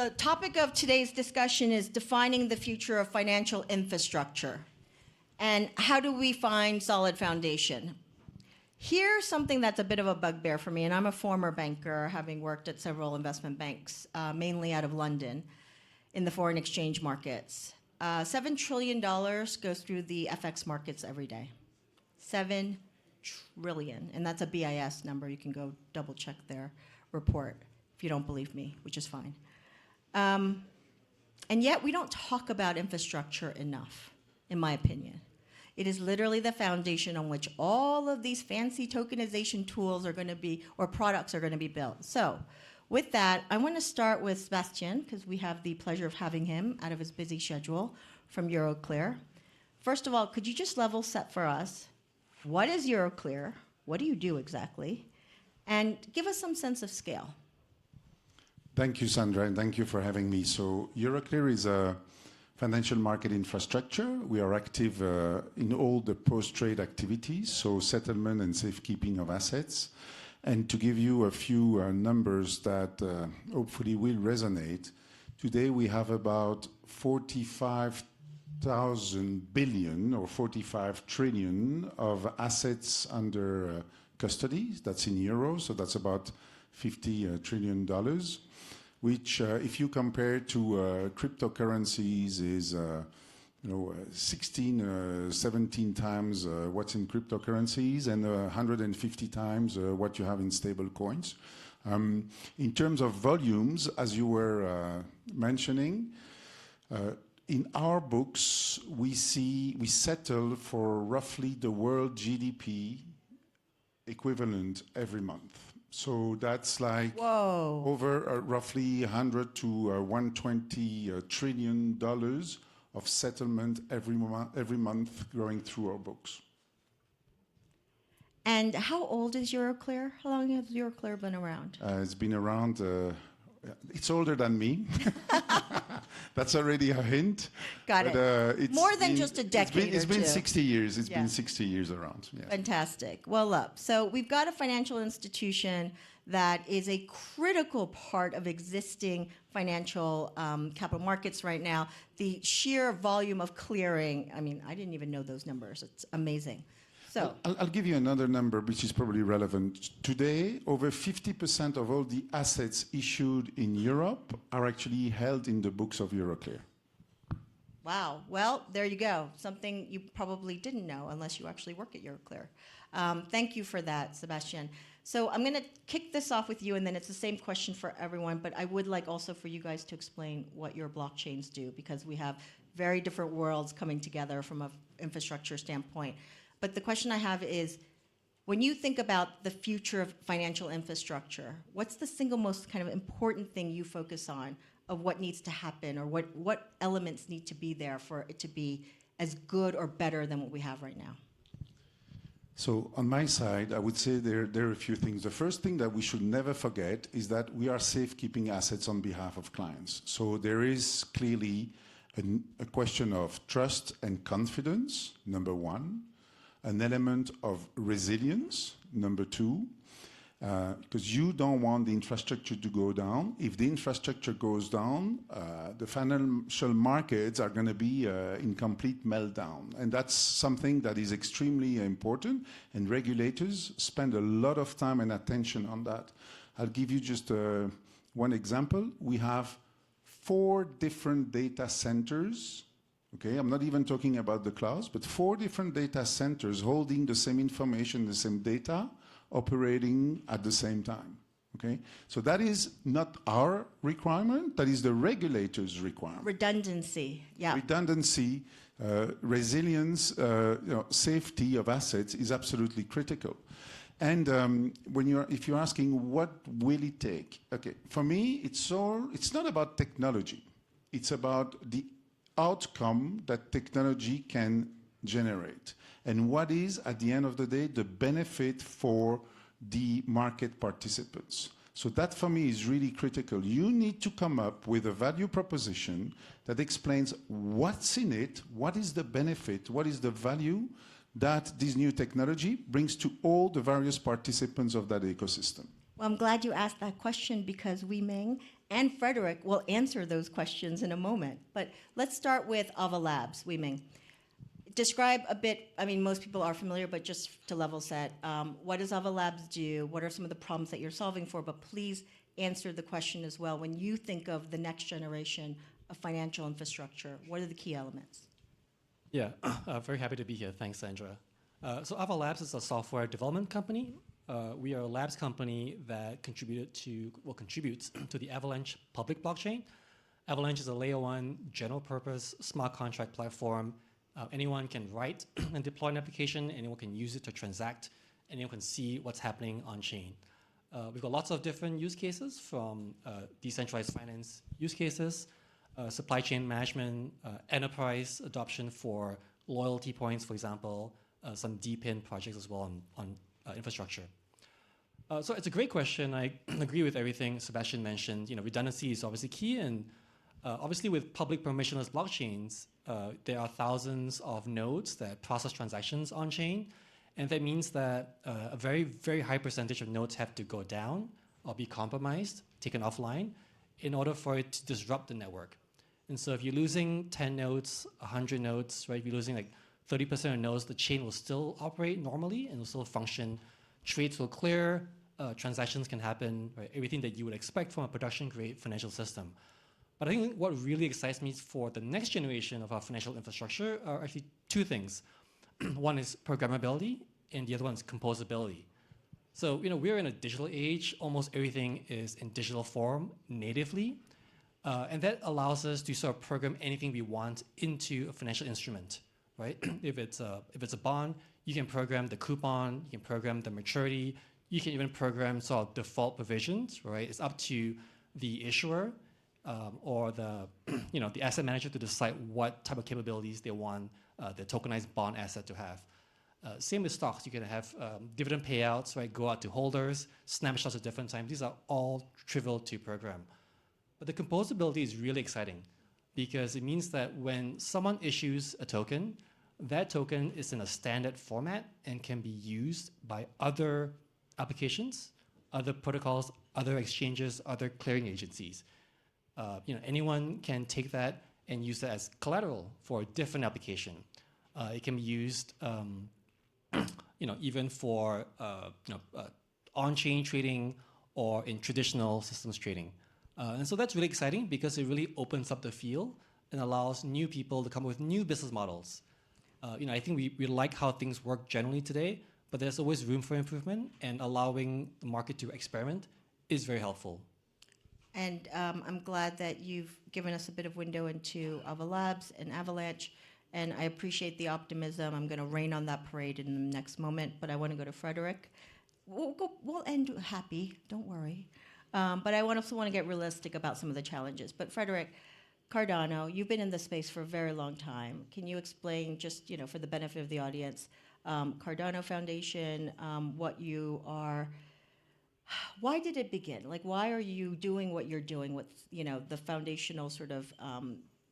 The topic of today's discussion is defining the future of financial infrastructure. And how do we find solid foundation? Here's something that's a bit of a bugbear for me, and I'm a former banker, having worked at several investment banks, mainly out of London, in the foreign exchange markets. $7 trillion goes through the FX markets every day. 7 trillion, and that's a BIS number. You can go double check their report if you don't believe me, which is fine. And yet we don't talk about infrastructure enough, in my opinion. It is literally the foundation on which all of these fancy tokenization tools are going to be, or products are going to be built. So with that, I want to start with Sebastien, because we have the pleasure of having him out of his busy schedule from Euroclear. First of all, could you just level set for us? What is Euroclear? What do you do exactly? And give us some sense of scale. Thank you, Sandra, and thank you for having me. So Euroclear is a financial market infrastructure. We are active in all the post-trade activities, so settlement and safekeeping of assets. And to give you a few numbers that hopefully will resonate, today we have about 45,000 billion or 45 trillion of assets under custody. That's in euros, so that's about $50 trillion. Which, if you compare to cryptocurrencies, is 16, 17 times what's in cryptocurrencies and 150 times what you have in stable coins. In terms of volumes, as you were mentioning, in our books, we settle for roughly the world GDP equivalent every month. So that's like Whoa. over roughly 100 to 120 trillion dollars of settlement every month going through our books. And how old is Euroclear? How long has Euroclear been around? It's been around, it's older than me. That's already a hint. Got but, it. More than just a decade It's been or two. 60 years. It's been 60 years around. Yes. Fantastic. Well up. So we've got a financial institution that is a critical part of existing financial capital markets right now. The sheer volume of clearing, I mean, I didn't even know those numbers. It's amazing. So I'll give you another number which is probably relevant. Today, over 50% of all the assets issued in Europe are actually held in the books of Euroclear. wow. Well, there you go. Something you probably didn't know unless you actually work at Euroclear. Thank you for that, Sebastien. So I'm going to kick this off with you, and then it's the same question for everyone, but I would like also for you guys to explain what your blockchains do, because we have very different worlds coming together from an infrastructure standpoint. But the question I have is, when you think about the future of financial infrastructure, what's the single most kind of important thing you focus on of what needs to happen, or what elements need to be there for it to be as good or better than what we have right now? So on my side, I would say there are a few things. The first thing that we should never forget is that we are safekeeping assets on behalf of clients. So there is clearly a question of trust and confidence, number one, an element of resilience, number two, because you don't want the infrastructure to go down. If the infrastructure goes down, the financial markets are going to be in complete meltdown. And that's something that is extremely important, and regulators spend a lot of time and attention on that. I'll give you just one example. We have 4 different data centers. Okay, I'm not even talking about the clouds, but 4 different data centers holding the same information, the same data, operating at the same time. Okay, so that is not our requirement, that is the regulator's requirement. Redundancy, yeah. Redundancy, resilience, safety of assets is absolutely critical. And if you're asking what will it take, okay, for me, it's not about technology. It's about the outcome that technology can generate, and what is, at the end of the day, the benefit for the market participants. So that, for me, is really critical. You need to come up with a value proposition that explains what's in it, what is the benefit, what is the value that this new technology brings to all the various participants of that ecosystem. Well, I'm glad you asked that question, because we, Ming, and Frederik will answer those questions in a moment. But let's start with Ava Labs, Ming. Describe a bit, I mean, most people are familiar, but just to level set, what does Ava Labs do? What are some of the problems that you're solving for? But please answer the question as well. When you think of the next generation of financial infrastructure, what are the key elements? Yeah, very happy to be here. Thanks, Sandra. So Ava Labs is a software development company. We are a labs company that contributes to the Avalanche public blockchain. Avalanche is a layer 1 general purpose smart contract platform. Anyone can write and deploy an application, anyone can use it to transact, anyone can see what's happening on chain. We've got lots of different use cases, from decentralized finance use cases, supply chain management, enterprise adoption for loyalty points, for example, some DPIN projects as well on infrastructure. So it's a great question. I agree with everything Sebastien mentioned. Redundancy is obviously key, and obviously with public permissionless blockchains, there are thousands of nodes that process transactions on chain, and that means that a very, very high percentage of nodes have to go down or be compromised, taken offline, in order for it to disrupt the network. And so if you're losing 10 nodes, 100 nodes, right, if you're losing like 30% of nodes, the chain will still operate normally and will still function. Trades will clear, transactions can happen, right, everything that you would expect from a production-grade financial system. But I think what really excites me for the next generation of our financial infrastructure are actually two things. One is programmability, and the other one is composability. So, we're in a digital age. Almost everything is in digital form natively. And that allows us to sort of program anything we want into a financial instrument, right? If it's a bond, you can program the coupon, you can program the maturity, you can even program sort of default provisions, right? It's up to the issuer or the the asset manager to decide what type of capabilities they want the tokenized bond asset to have. Same with stocks. You can have dividend payouts, right? Go out to holders, snapshots at different times. These are all trivial to program. But the composability is really exciting because it means that when someone issues a token, that token is in a standard format and can be used by other applications, other protocols, other exchanges, other clearing agencies. Anyone can take that and use that as collateral for a different application. It can be used, even for on-chain trading or in traditional systems trading. And so that's really exciting because it really opens up the field and allows new people to come up with new business models. I think we like how things work generally today, but there's always room for improvement, and allowing the market to experiment is very helpful. And I'm glad that you've given us a bit of window into Ava Labs and Avalanche, and I appreciate the optimism. I'm going to rain on that parade in the next moment, but I want to go to Frederik. We'll end happy, don't worry. But I also want to get realistic about some of the challenges. But Frederik, Cardano, you've been in this space for a very long time. Can you explain, just for the benefit of the audience, Cardano Foundation, what you are? Why did it begin? Like, why are you doing what you're doing with the foundational sort of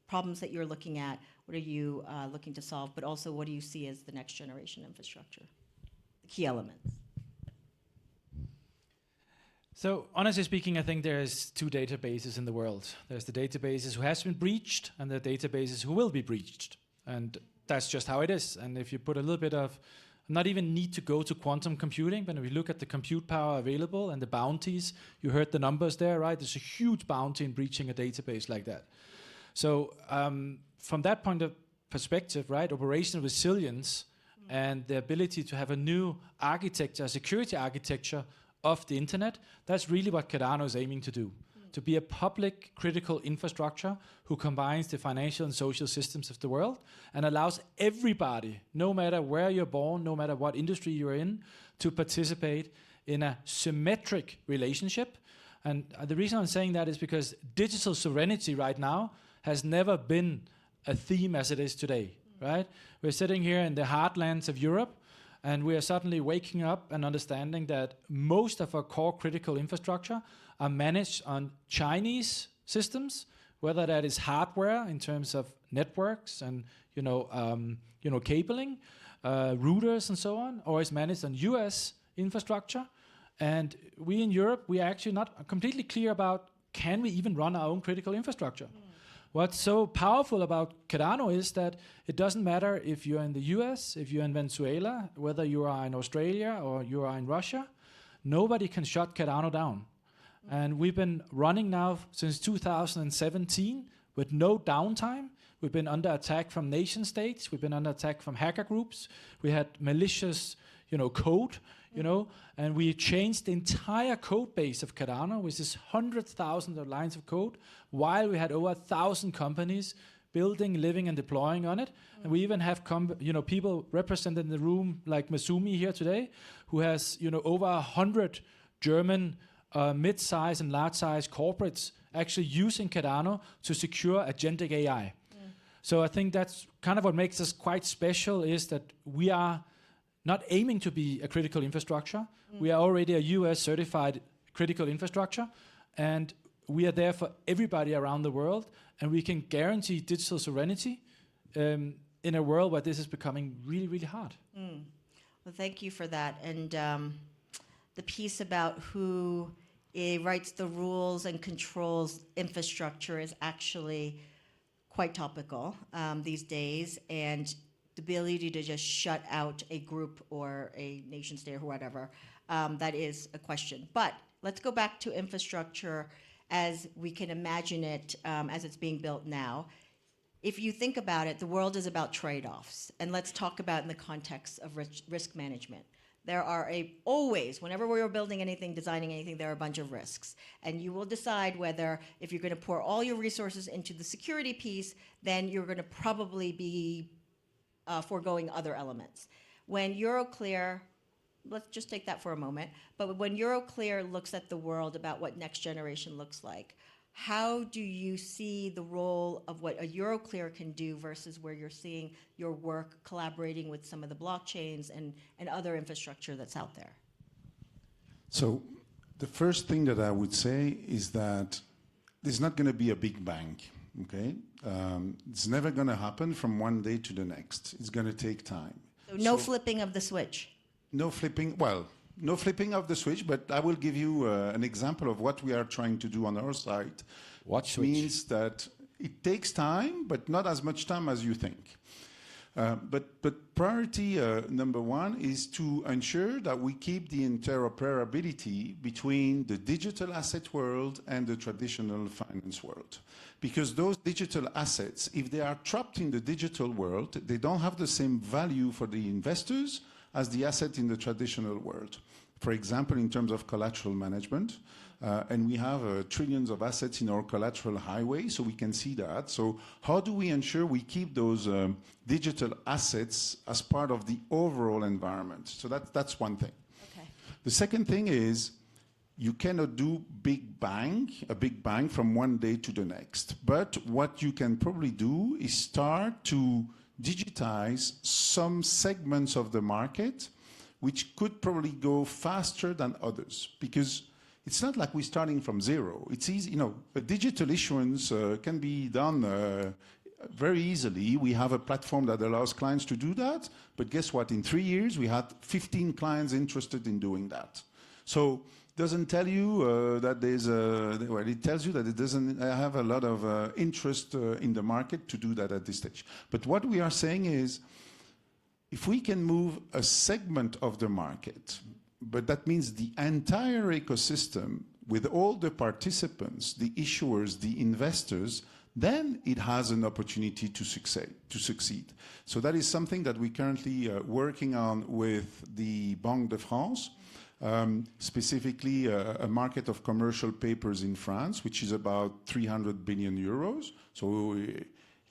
problems that you're looking at? What are you looking to solve? But also, what do you see as the next generation infrastructure? The key elements. So honestly speaking, I think there's two databases in the world. There's the databases who has been breached and the databases who will be breached. And that's just how it is. And if you put a little bit of, not even need to go to quantum computing, but if you look at the compute power available and the bounties, you heard the numbers there, right? There's a huge bounty in breaching a database like that. So from that point of perspective, right, operational resilience and the ability to have a new architecture, security architecture of the internet, that's really what Cardano is aiming to do. To be a public critical infrastructure who combines the financial and social systems of the world and allows everybody, no matter where you're born, no matter what industry you're in, to participate in a symmetric relationship. And the reason I'm saying that is because digital sovereignty right now has never been a theme as it is today, right? We're sitting here in the heartlands of Europe, and we are suddenly waking up and understanding that most of our core critical infrastructure are managed on Chinese systems, whether that is hardware in terms of networks and cabling, routers and so on, or is managed on US infrastructure. And we in Europe, we are actually not completely clear about, can we even run our own critical infrastructure? What's so powerful about Cardano is that it doesn't matter if you're in the US, if you're in Venezuela, whether you are in Australia or you are in Russia, nobody can shut Cardano down. And we've been running now since 2017 with no downtime. We've been under attack from nation states. We've been under attack from hacker groups. We had malicious, code, and we changed the entire code base of Cardano, which is hundreds of thousands of lines of code, while we had over 1,000 companies building, living, and deploying on it. And we even have people represented in the room, like Masumi here today, who has over 100 German mid-size and large-size corporates actually using Cardano to secure agentic AI. So I think that's kind of what makes us quite special, is that we are not aiming to be a critical infrastructure. We are already a US certified critical infrastructure, and we are there for everybody around the world, and we can guarantee digital sovereignty in a world where this is becoming really, really hard. Well, thank you for that. And the piece about who writes the rules and controls infrastructure is actually quite topical these days, and the ability to just shut out a group or a nation state or whatever, that is a question. But let's go back to infrastructure as we can imagine it as it's being built now. If you think about it, the world is about trade-offs, and let's talk about in the context of risk management. There are always, whenever we're building anything, designing anything, there are a bunch of risks. And you will decide whether, if you're going to pour all your resources into the security piece, then you're going to probably be foregoing other elements. When Euroclear, let's just take that for a moment, but when Euroclear looks at the world about what next generation looks like, how do you see the role of what a Euroclear can do versus where you're seeing your work collaborating with some of the blockchains and other infrastructure that's out there? So the first thing that I would say is that there's not going to be a big bang, okay? It's never going to happen from one day to the next. It's going to take time. So no flipping of the switch? No flipping, no flipping of the switch, but I will give you an example of what we are trying to do on our side. What switch? Means that it takes time, but not as much time as you think. But priority number one is to ensure that we keep the interoperability between the digital asset world and the traditional finance world. Because those digital assets, if they are trapped in the digital world, they don't have the same value for the investors as the asset in the traditional world. For example, in terms of collateral management, and we have trillions of assets in our collateral highway, so we can see that. So how do we ensure we keep those digital assets as part of the overall environment? So that's one thing. Okay. The second thing is you cannot do a big bang from one day to the next. But what you can probably do is start to digitize some segments of the market which could probably go faster than others, because it's not like we're starting from zero. It's easy, a digital issuance can be done very easily. We have a platform that allows clients to do that, but guess what? In 3 years, we had 15 clients interested in doing that. So it doesn't tell you that there's it tells you that it doesn't have a lot of interest in the market to do that at this stage. But what we are saying is, if we can move a segment of the market, but that means the entire ecosystem with all the participants, the issuers, the investors, then it has an opportunity to succeed. So that is something that we're currently working on with the Banque de France, specifically a market of commercial papers in France, which is about 300 billion euros. So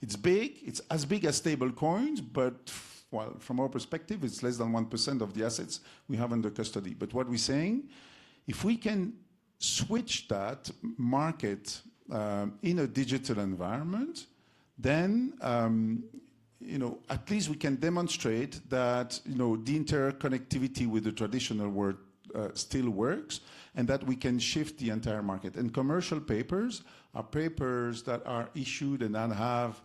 it's big. It's as big as stable coins, but from our perspective, it's less than 1% of the assets we have under custody. But what we're saying, if we can switch that market in a digital environment, then at least we can demonstrate that the interconnectivity with the traditional world still works, and that we can shift the entire market. And commercial papers are papers that are issued and that have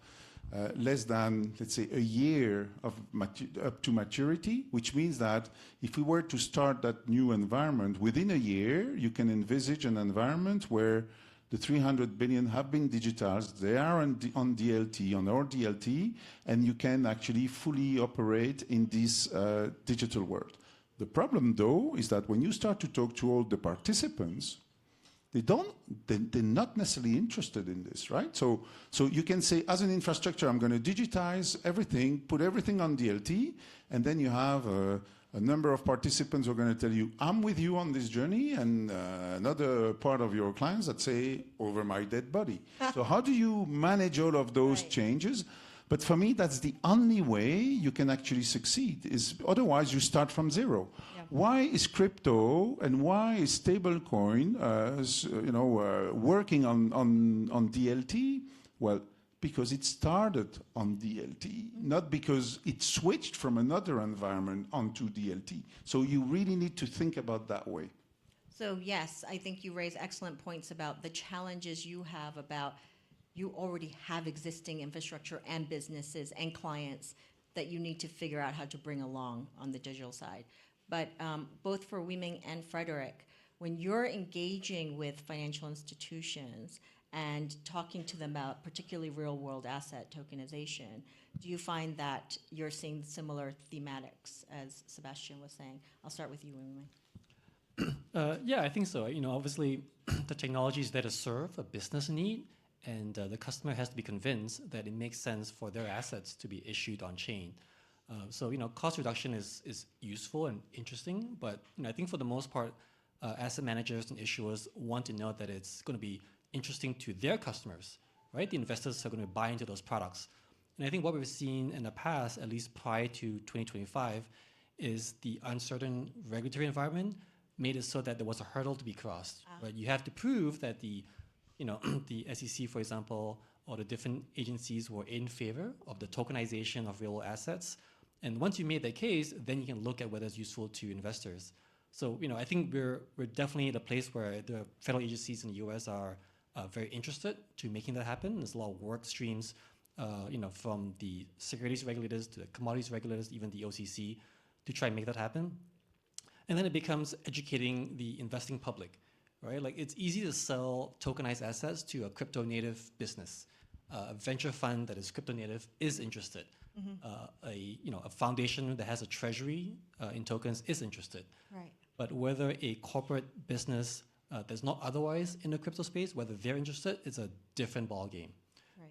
less than, let's say, a year up to maturity, which means that if we were to start that new environment within a year, you can envisage an environment where The 300 billion have been digitized. They are on DLT, on our DLT, and you can actually fully operate in this digital world. The problem, though, is that when you start to talk to all the participants, they're not necessarily interested in this, right? So you can say, as an infrastructure, I'm going to digitize everything, put everything on DLT, and then you have a number of participants who are going to tell you, I'm with you on this journey, and another part of your clients that say, over my dead body. So how do you manage all of those changes? But for me, that's the only way you can actually succeed, is otherwise you start from zero. Yeah. Why is crypto and why is stablecoin working on DLT? Well, because it started on DLT, not because it switched from another environment onto DLT. So you really need to think about that way. So yes, I think you raise excellent points about the challenges you have about you already have existing infrastructure and businesses and clients that you need to figure out how to bring along on the digital side. But both for Ming and Frederik, when you're engaging with financial institutions and talking to them about particularly real-world asset tokenization, do you find that you're seeing similar thematics, as Sebastien was saying? I'll start with you, Ming. Yeah, I think so. Obviously, the technology is there to serve a business need, and the customer has to be convinced that it makes sense for their assets to be issued on chain. So cost reduction is useful and interesting, but I think for the most part, asset managers and issuers want to know that it's going to be interesting to their customers, right? The investors are going to buy into those products. And I think what we've seen in the past, at least prior to 2025, is the uncertain regulatory environment made it so that there was a hurdle to be crossed. Right? You have to prove that the SEC, for example, or the different agencies were in favor of the tokenization of real assets. And once you made that case, then you can look at whether it's useful to investors. So, I think we're definitely at a place where the federal agencies in the US are very interested to making that happen. There's a lot of work streams, from the securities regulators to the commodities regulators, even the OCC, to try and make that happen. And then it becomes educating the investing public, right? Like, it's easy to sell tokenized assets to a crypto native business. A venture fund that is crypto native is interested. A foundation that has a treasury in tokens is interested. Right. But whether a corporate business that's not otherwise in the crypto space, whether they're interested, it's a different ballgame.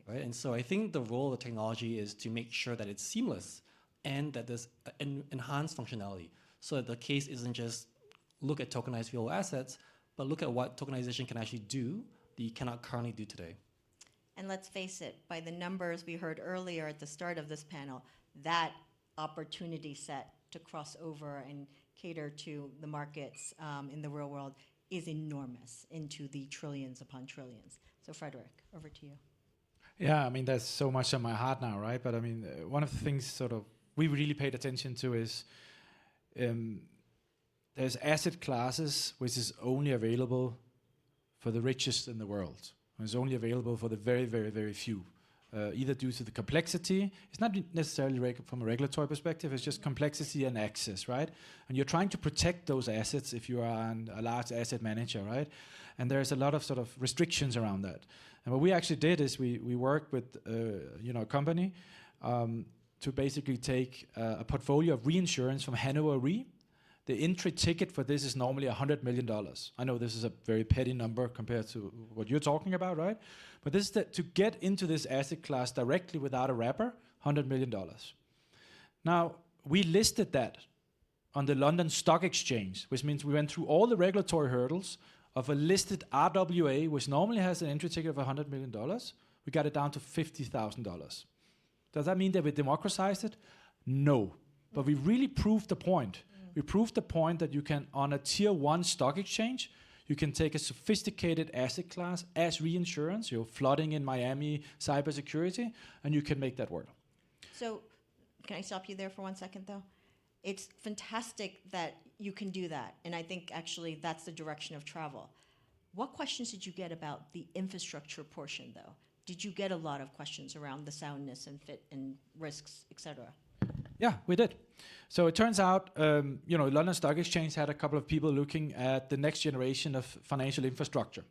Right? And so I think the role of the technology is to make sure that it's seamless and that there's enhanced functionality, so that the case isn't just look at tokenized real assets, but look at what tokenization can actually do that you cannot currently do today. And let's face it, by the numbers we heard earlier at the start of this panel, that opportunity set to cross over and cater to the markets in the real world is enormous, into the trillions upon trillions. So Frederik, over to you. Yeah, I mean, there's so much on my heart now, right? But I mean, one of the things sort of we really paid attention to is there's asset classes which is only available for the richest in the world. It's only available for the very, very, very few, either due to the complexity. It's not necessarily from a regulatory perspective, it's just complexity and access, right? And you're trying to protect those assets if you are a large asset manager, right? And there's a lot of sort of restrictions around that. And what we actually did is we worked with a company to basically take a portfolio of reinsurance from Hanover Re. The entry ticket for this is normally $100 million. I know this is a very petty number compared to what you're talking about, right? But this is to get into this asset class directly without a wrapper, $100 million. Now, we listed that on the London Stock Exchange, which means we went through all the regulatory hurdles of a listed RWA, which normally has an entry ticket of $100 million. We got it down to $50,000. Does that mean that we democratized it? No. But we really proved the point. We proved the point that you can, on a tier 1 stock exchange, you can take a sophisticated asset class as reinsurance, flooding in Miami, cybersecurity, and you can make that work. So can I stop you there for 1 second, though? It's fantastic that you can do that, and I think actually that's the direction of travel. What questions did you get about the infrastructure portion, though? Did you get a lot of questions around the soundness and fit and risks, et cetera? Yeah, we did. So it turns out, London Stock Exchange had a couple of people looking at the next generation of financial infrastructure.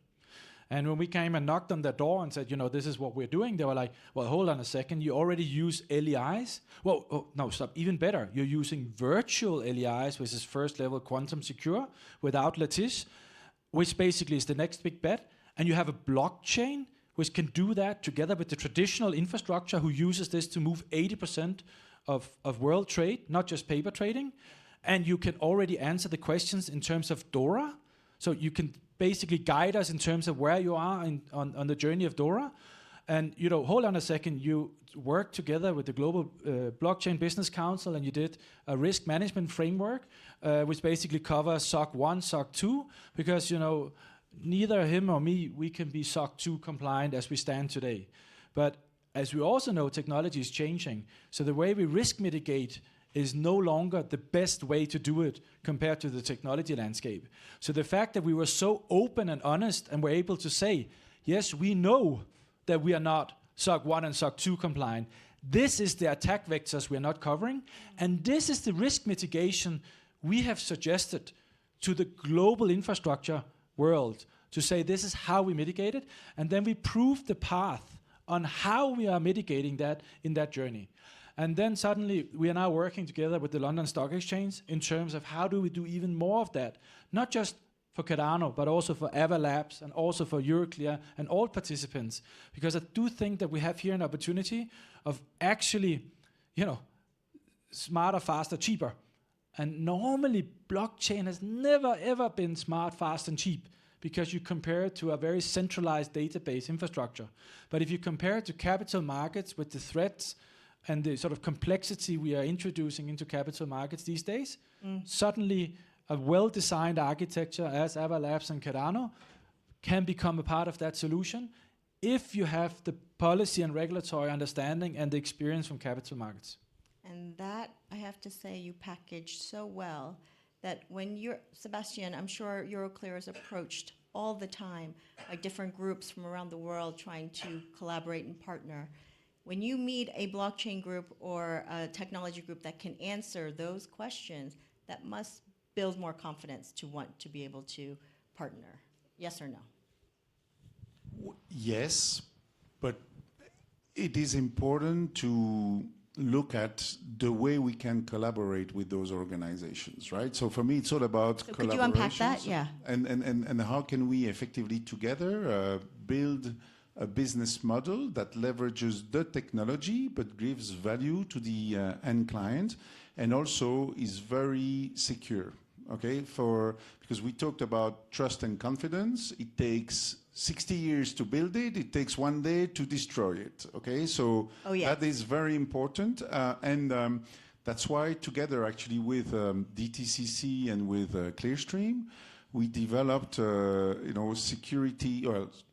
And when we came and knocked on their door and said, this is what we're doing, they were like, well, hold on a second, you already use LEIs? Well, no, stop, even better. You're using virtual LEIs, which is first level quantum secure, without lattice, which basically is the next big bet. And you have a blockchain, which can do that together with the traditional infrastructure who uses this to move 80% of world trade, not just paper trading. And you can already answer the questions in terms of DORA. So you can basically guide us in terms of where you are on the journey of DORA. And, hold on a second, you worked together with the Global Blockchain Business Council and you did a risk management framework, which basically covers SOC 1, SOC 2, because, neither him or me, we can be SOC 2 compliant as we stand today. But as we also know, technology is changing. So the way we risk mitigate is no longer the best way to do it compared to the technology landscape. So the fact that we were so open and honest and were able to say, yes, we know that we are not SOC 1 and SOC 2 compliant. This is the attack vectors we are not covering. And this is the risk mitigation we have suggested to the global infrastructure world to say this is how we mitigate it. And then we prove the path on how we are mitigating that in that journey. And then suddenly we are now working together with the London Stock Exchange in terms of how do we do even more of that, not just for Cardano, but also for Labs and also for Euroclear and all participants. Because I do think that we have here an opportunity of actually, smarter, faster, cheaper. And normally blockchain has never ever been smart, fast and cheap because you compare it to a very centralized database infrastructure. But if you compare it to capital markets with the threats and the sort of complexity we are introducing into capital markets these days, suddenly a well-designed architecture as Labs and Cardano can become a part of that solution if you have the policy and regulatory understanding and the experience from capital markets. And that, I have to say, you packaged so well that when Sebastien, I'm sure Euroclear is approached all the time by different groups from around the world trying to collaborate and partner. When you meet a blockchain group or a technology group that can answer those questions, that must build more confidence to want to be able to partner. Yes or no? Yes, but it is important to look at the way we can collaborate with those organizations, right? So for me, it's all about So collaboration. could you unpack that? Yeah. And how can we effectively together build a business model that leverages the technology but gives value to the end client and also is very secure, okay? Because we talked about trust and confidence. It takes 60 years to build it. It takes 1 day to destroy it, okay? So that is very important. And that's why together actually with DTCC and with Clearstream, we developed security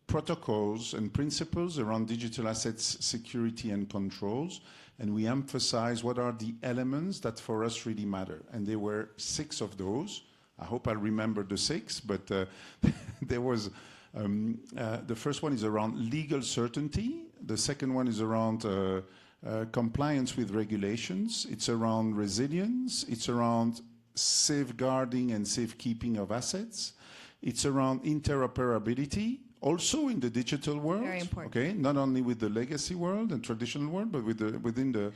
protocols and principles around digital assets security and controls. And we emphasize what are the elements that for us really matter. And there were 6 of those. I hope I remember the 6, but there was, the first one is around legal certainty. The second one is around compliance with regulations. It's around resilience. It's around safeguarding and safekeeping of assets. It's around interoperability. Also in the digital world, very important. Okay, not only with the legacy world and traditional world, but within the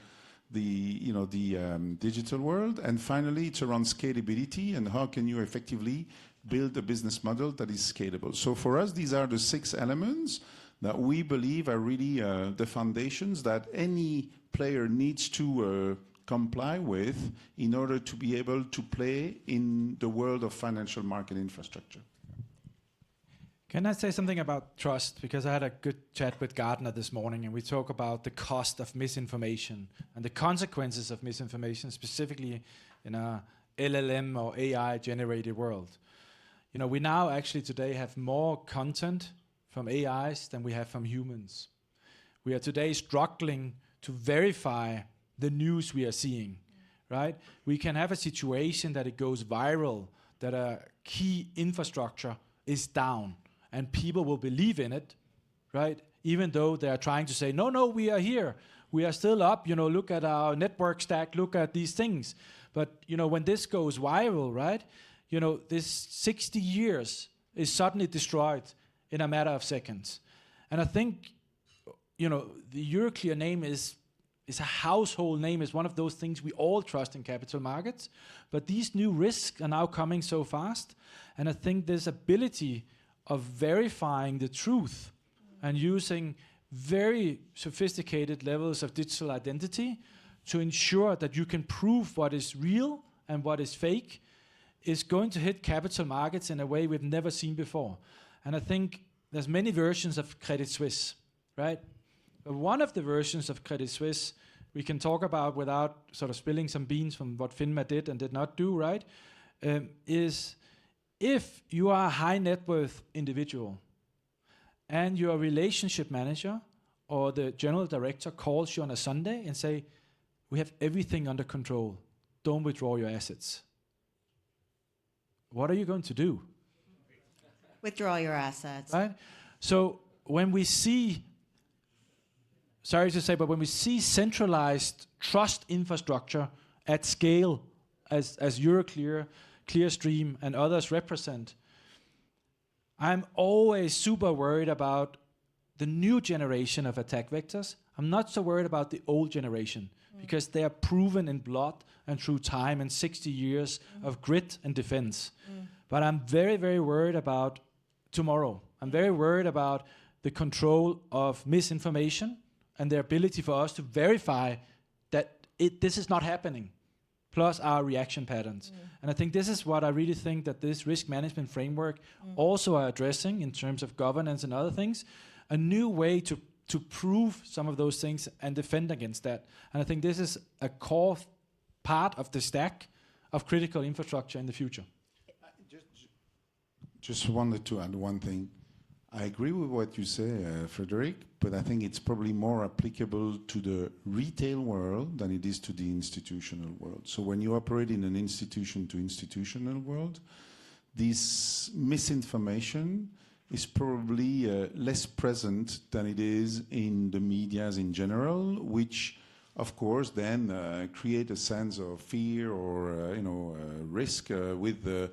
digital world. And finally, it's around scalability and how can you effectively build a business model that is scalable. So for us, these are the 6 elements that we believe are really the foundations that any player needs to comply with in order to be able to play in the world of financial market infrastructure. Can I say something about trust? Because I had a good chat with Gardner this morning, and we talk about the cost of misinformation and the consequences of misinformation, specifically in a LLM or AI-generated world. We now actually today have more content from AIs than we have from humans. We are today struggling to verify the news we are seeing, right? We can have a situation that it goes viral, that a key infrastructure is down, and people will believe in it, right? Even though they are trying to say, no, we are here. We are still up, look at our network stack, look at these things. But, when this goes viral, right? This 60 years is suddenly destroyed in a matter of seconds. And I think, the Euroclear name is a household name, is one of those things we all trust in capital markets. But these new risks are now coming so fast. And I think this ability of verifying the truth and using very sophisticated levels of digital identity to ensure that you can prove what is real and what is fake is going to hit capital markets in a way we've never seen before. And I think there's many versions of Credit Suisse, right? But one of the versions of Credit Suisse we can talk about without sort of spilling some beans from what FINMA did and did not do, right? Is if you are a high net worth individual and your relationship manager or the general director calls you on a Sunday and say, we have everything under control, don't withdraw your assets. What are you going to do? Withdraw your assets. Right? So when we see, sorry to say, but when we see centralized trust infrastructure at scale, as Euroclear, Clearstream, and others represent, I'm always super worried about the new generation of attack vectors. I'm not so worried about the old generation because they are proven in blood and through time and 60 years of grit and defense. But I'm very, very worried about tomorrow. I'm very worried about the control of misinformation and the ability for us to verify that this is not happening, plus our reaction patterns. And I think this is what I really think that this risk management framework also are addressing in terms of governance and other things, a new way to prove some of those things and defend against that. And I think this is a core part of the stack of critical infrastructure in the future. Just wanted to add one thing. I agree with what you say, Frederik, but I think it's probably more applicable to the retail world than it is to the institutional world. So when you operate in an institution to institutional world, this misinformation is probably less present than it is in the medias in general, which of course then create a sense of fear or risk with the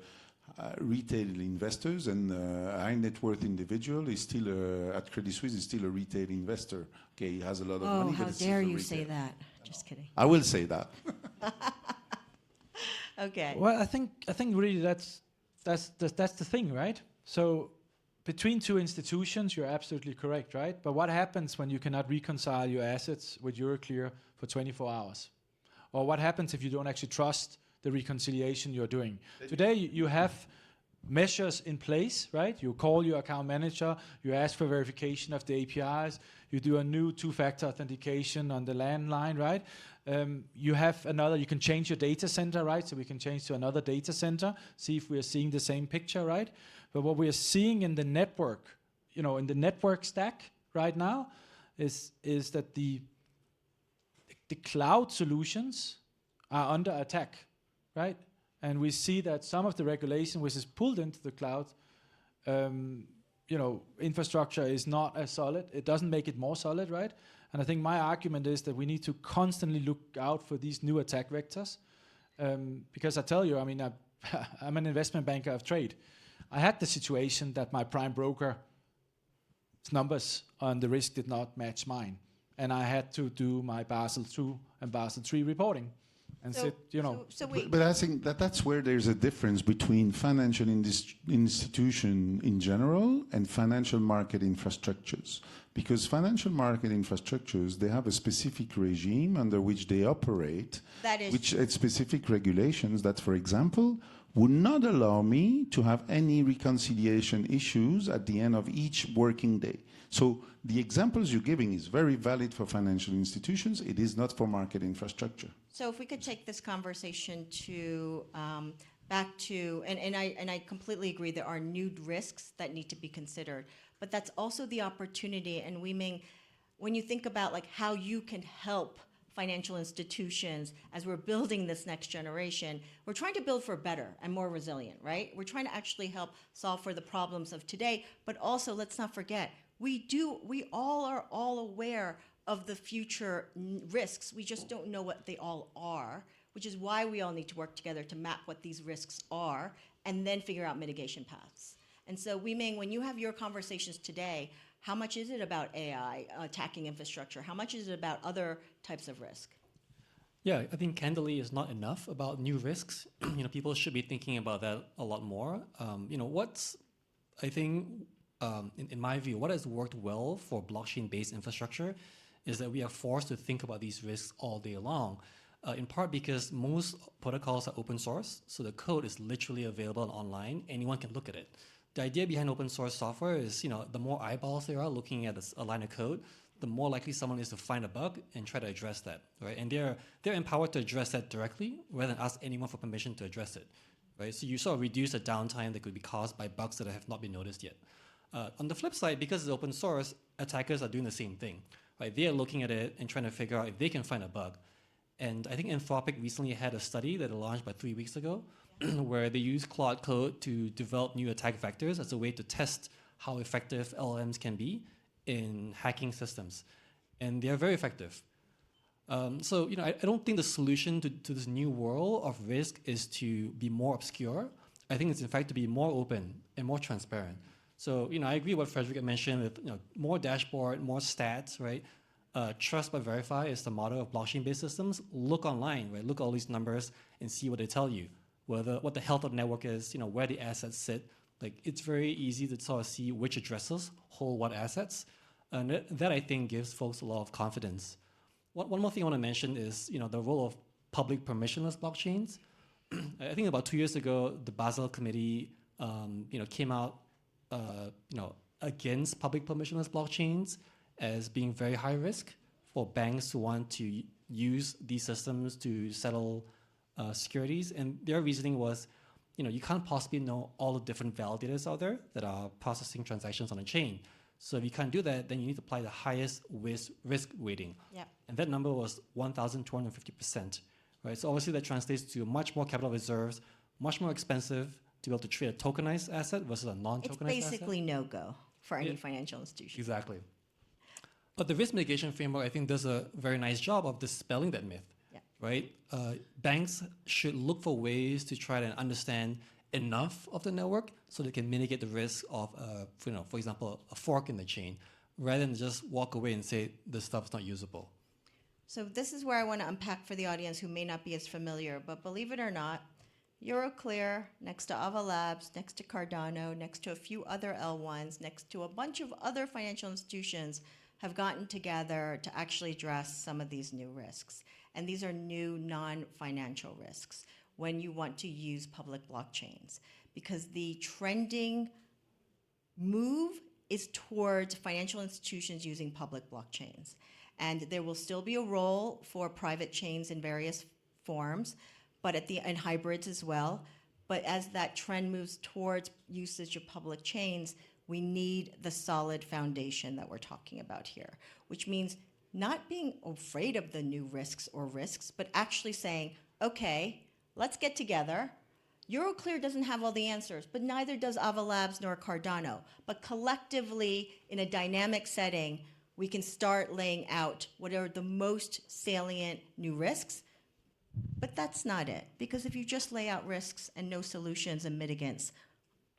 retail investors, and a high net worth individual is still at Credit Suisse is still a retail investor. Okay, he has a lot of money. Oh, how but it's dare still a you retail. say that? Just kidding. I will say that. Okay. Well, I think really that's the thing, right? So between two institutions, you're absolutely correct, right? But what happens when you cannot reconcile your assets with Euroclear for 24 hours? Or what happens if you don't actually trust the reconciliation you're doing? Today, you have measures in place, right? You call your account manager, you ask for verification of the APIs, you do a new two-factor authentication on the landline, right? You have another, you can change your data center, right? So we can change to another data center, see if we are seeing the same picture, right? But what we are seeing in the network, in the network stack right now is that the cloud solutions are under attack, right? And we see that some of the regulation which is pulled into the cloud, infrastructure is not as solid. It doesn't make it more solid, right? And I think my argument is that we need to constantly look out for these new attack vectors. Because I tell you, I'm an investment banker of trade. I had the situation that my prime broker's numbers on the risk did not match mine. And I had to do my Basel II and Basel III reporting. And But I think that's where there's a difference between financial institution in general and financial market infrastructures. Because financial market infrastructures, they have a specific regime under which they operate, which had specific regulations that, for example, would not allow me to have any reconciliation issues at the end of each working day. So the examples you're giving is very valid for financial institutions. It is not for market infrastructure. So if we could take this conversation to back to, and I completely agree, there are new risks that need to be considered, but that's also the opportunity. And Ming, when you think about like how you can help financial institutions as we're building this next generation, we're trying to build for better and more resilient, right? We're trying to actually help solve for the problems of today, but also let's not forget, we all are aware of the future risks. We just don't know what they all are, which is why we all need to work together to map what these risks are and then figure out mitigation paths. And so, Ming, when you have your conversations today, how much is it about AI attacking infrastructure? How much is it about other types of risk? Yeah, I think candidly is not enough about new risks. People should be thinking about that a lot more. I think, in my view, what has worked well for blockchain-based infrastructure is that we are forced to think about these risks all day long, in part because most protocols are open source, so the code is literally available online. Anyone can look at it. The idea behind open source software is, the more eyeballs there are looking at a line of code, the more likely someone is to find a bug and try to address that, right? And they're empowered to address that directly rather than ask anyone for permission to address it, right? So you sort of reduce the downtime that could be caused by bugs that have not been noticed yet. On the flip side, because it's open source, attackers are doing the same thing, right? They are looking at it and trying to figure out if they can find a bug. And I think Anthropic recently had a study that they launched about 3 weeks ago where they used Claude Code to develop new attack vectors as a way to test how effective LLMs can be in hacking systems. And they are very effective. I don't think the solution to this new world of risk is to be more obscure. I think it's in fact to be more open and more transparent. So, I agree with what Frederik mentioned with, more dashboard, more stats, right? Trust but verify is the motto of blockchain-based systems. Look online, right? Look at all these numbers and see what they tell you. What the health of the network is, where the assets sit. Like, it's very easy to sort of see which addresses hold what assets. And that I think gives folks a lot of confidence. One more thing I want to mention is, the role of public permissionless blockchains. I think about 2 years ago, the Basel Committee, came out, against public permissionless blockchains as being very high risk for banks who want to use these systems to settle securities. And their reasoning was, you can't possibly know all the different validators out there that are processing transactions on a chain. So if you can't do that, then you need to apply the highest risk weighting. Yeah. And that number was 1,250%, right? So obviously that translates to much more capital reserves, much more expensive to be able to trade a tokenized asset versus a non-tokenized asset. It's basically no-go for any financial institution. Exactly. But the risk mitigation framework, I think, does a very nice job of dispelling that myth, right? Banks should look for ways to try to understand enough of the network so they can mitigate the risk of, for example, a fork in the chain, rather than just walk away and say this stuff's not usable. So this is where I want to unpack for the audience who may not be as familiar, but believe it or not, Euroclear, next to Ava Labs, next to Cardano, next to a few other L1s, next to a bunch of other financial institutions, have gotten together to actually address some of these new risks. And these are new non-financial risks when you want to use public blockchains, because the trending move is towards financial institutions using public blockchains. And there will still be a role for private chains in various forms, but and hybrids as well. But as that trend moves towards usage of public chains, we need the solid foundation that we're talking about here, which means not being afraid of the new risks, but actually saying, okay, let's get together. Euroclear doesn't have all the answers, but neither does Ava Labs nor Cardano. But collectively, in a dynamic setting, we can start laying out what are the most salient new risks. But that's not it, because if you just lay out risks and no solutions and mitigants,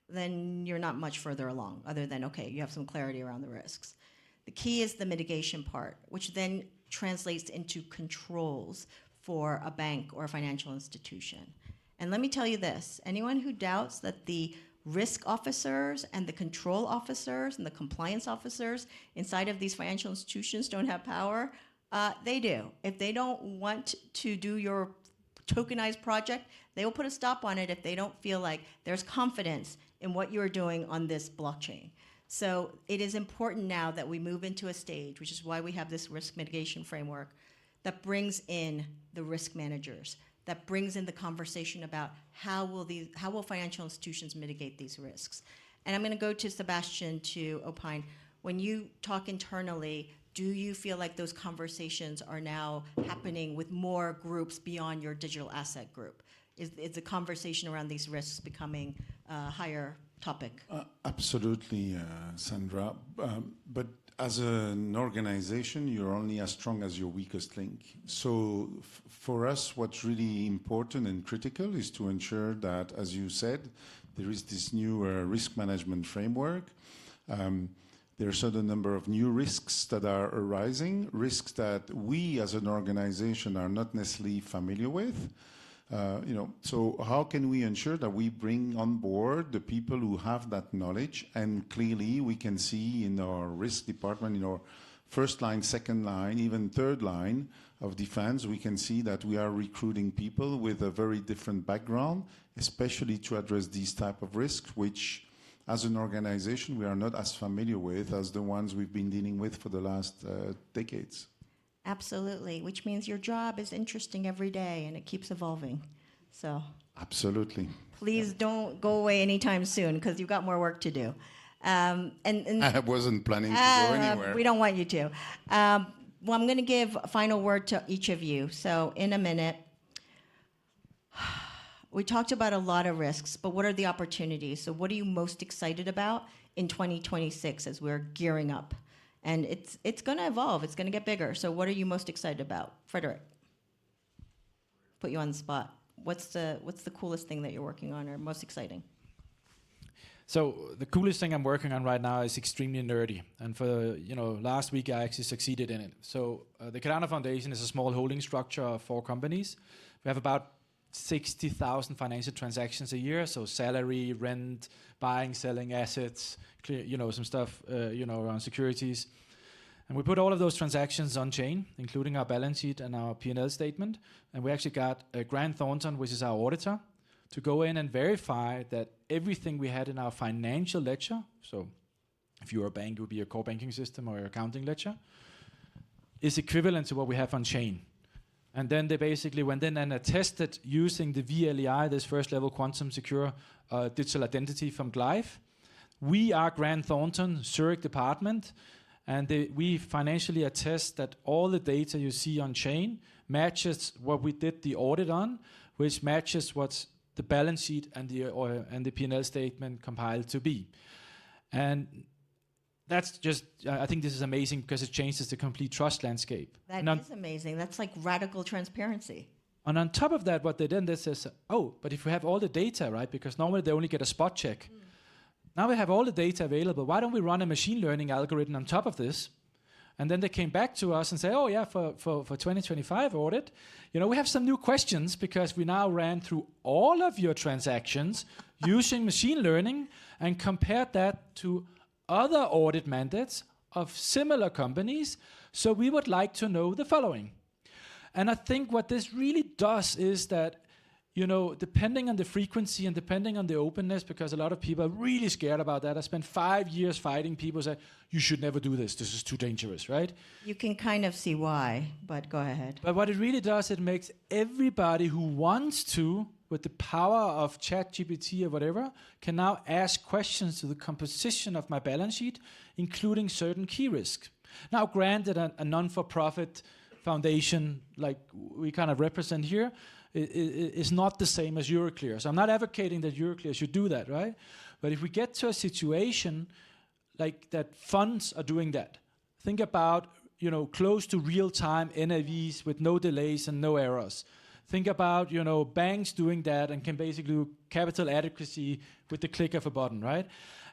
then you're not much further along, other than, okay, you have some clarity around the risks. The key is the mitigation part, which then translates into controls for a bank or a financial institution. And let me tell you this, anyone who doubts that the risk officers and the control officers and the compliance officers inside of these financial institutions don't have power, they do. If they don't want to do your tokenized project, they will put a stop on it if they don't feel like there's confidence in what you're doing on this blockchain. So it is important now that we move into a stage, which is why we have this risk mitigation framework, that brings in the risk managers, that brings in the conversation about how will financial institutions mitigate these risks. And I'm going to go to Sebastien to opine. When you talk internally, do you feel like those conversations are now happening with more groups beyond your digital asset group? Is the conversation around these risks becoming a higher topic? Absolutely, Sandra. But as an organization, you're only as strong as your weakest link. So for us, what's really important and critical is to ensure that, as you said, there is this new risk management framework. There are a certain number of new risks that are arising, risks that we as an organization are not necessarily familiar with. So how can we ensure that we bring on board the people who have that knowledge? And clearly we can see in our risk department, in our first line, second line, even third line of defense, we can see that we are recruiting people with a very different background, especially to address these type of risks, which as an organization we are not as familiar with as the ones we've been dealing with for the last decades. Absolutely, which means your job is interesting every day and it keeps evolving. So Absolutely. please don't go away anytime soon because you've got more work to do. And I wasn't planning to go anywhere. we don't want you to. Well, I'm going to give a final word to each of you. So in a minute, we talked about a lot of risks, but what are the opportunities? So what are you most excited about in 2026 as we're gearing up? And it's going to evolve. It's going to get bigger. So what are you most excited about? Frederik, put you on the spot. What's the coolest thing that you're working on or most exciting? So the coolest thing I'm working on right now is extremely nerdy, and for last week I actually succeeded in it. So the Cardano Foundation is a small holding structure of 4 companies. We have about 60,000 financial transactions a year, so salary, rent, buying, selling assets, some stuff, around securities. And we put all of those transactions on chain, including our balance sheet and our P&L statement. And we actually got Grant Thornton, which is our auditor, to go in and verify that everything we had in our financial ledger, so if you were a bank, it would be your core banking system or your accounting ledger, is equivalent to what we have on chain. And then they basically went in and attested using the VLEI, this first level quantum secure digital identity from Glyph. We are Grant Thornton, Zurich department, and we financially attest that all the data you see on chain matches what we did the audit on, which matches what's the balance sheet and the P&L statement compiled to be. And that's just, I think this is amazing because it changes the complete trust landscape. That is amazing. That's like radical transparency. And on top of that, what they did, they says, oh, but if we have all the data, right, because normally they only get a spot check. Now we have all the data available. Why don't we run a machine learning algorithm on top of this? And then they came back to us and say, oh yeah, for 2025 audit, we have some new questions because we now ran through all of your transactions using machine learning and compared that to other audit mandates of similar companies. So we would like to know the following. And I think what this really does is that, depending on the frequency and depending on the openness, because a lot of people are really scared about that. I spent 5 years fighting people say, you should never do this. This is too dangerous, right? You can kind of see why, but go ahead. But what it really does, it makes everybody who wants to, with the power of ChatGPT or whatever, can now ask questions to the composition of my balance sheet, including certain key risks. Now, granted, a non-for-profit foundation like we kind of represent here is not the same as Euroclear. So I'm not advocating that Euroclear should do that, right? But if we get to a situation like that funds are doing that, think about, close to real-time NAVs with no delays and no errors. Think about, banks doing that and can basically do capital adequacy with the click of a button, right?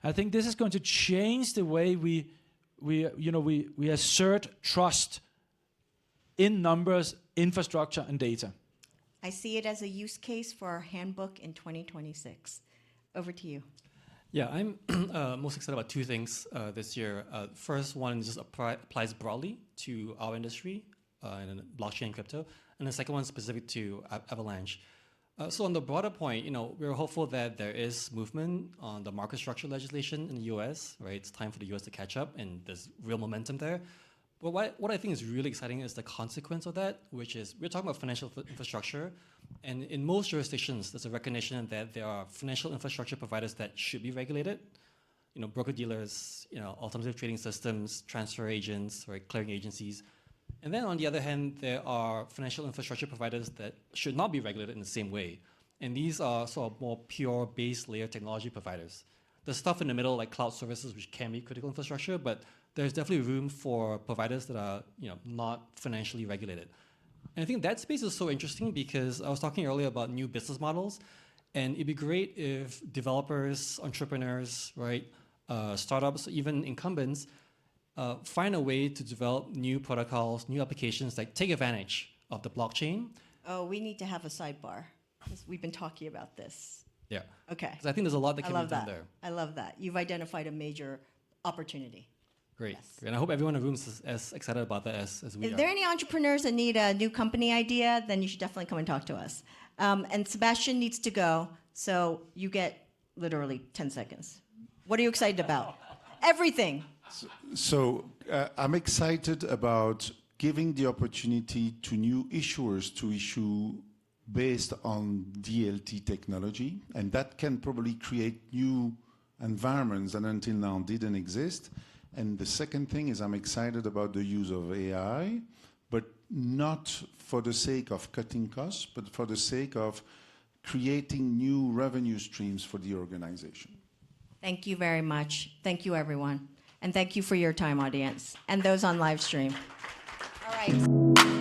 I think this is going to change the way we assert trust in numbers, infrastructure, and data. I see it as a use case for our handbook in 2026. Over to you. Yeah, I'm most excited about 2 things this year. First one just applies broadly to our industry in blockchain and crypto. And the second one specific to Avalanche. So on the broader point, we're hopeful that there is movement on the market structure legislation in the US, right? It's time for the US to catch up and there's real momentum there. But what I think is really exciting is the consequence of that, which is we're talking about financial infrastructure. And in most jurisdictions, there's a recognition that there are financial infrastructure providers that should be regulated. Broker-dealers, alternative trading systems, transfer agents, right, clearing agencies. And then on the other hand, there are financial infrastructure providers that should not be regulated in the same way. And these are sort of more pure base layer technology providers. There's stuff in the middle like cloud services, which can be critical infrastructure, but there's definitely room for providers that are not financially regulated. And I think that space is so interesting because I was talking earlier about new business models. And it'd be great if developers, entrepreneurs, right, startups, even incumbents, find a way to develop new protocols, new applications that take advantage of the blockchain. Oh, we need to have a sidebar, 'cause we've been talking about this. Yeah. Okay. Because I think there's a lot that I can love be done that. there. I love that. You've identified a major opportunity. Great. Yes. Great. And I hope everyone in the room is as excited about that as we If are. there are any entrepreneurs that need a new company idea, then you should definitely come and talk to us. And Sebastien needs to go, so you get literally 10 seconds. What are you excited about? Everything. So I'm excited about giving the opportunity to new issuers to issue based on DLT technology, and that can probably create new environments that until now didn't exist. And the second thing is I'm excited about the use of AI, but not for the sake of cutting costs, but for the sake of creating new revenue streams for the organization. Thank you very much. Thank you, everyone. And thank you for your time, audience, and those on live stream. All right.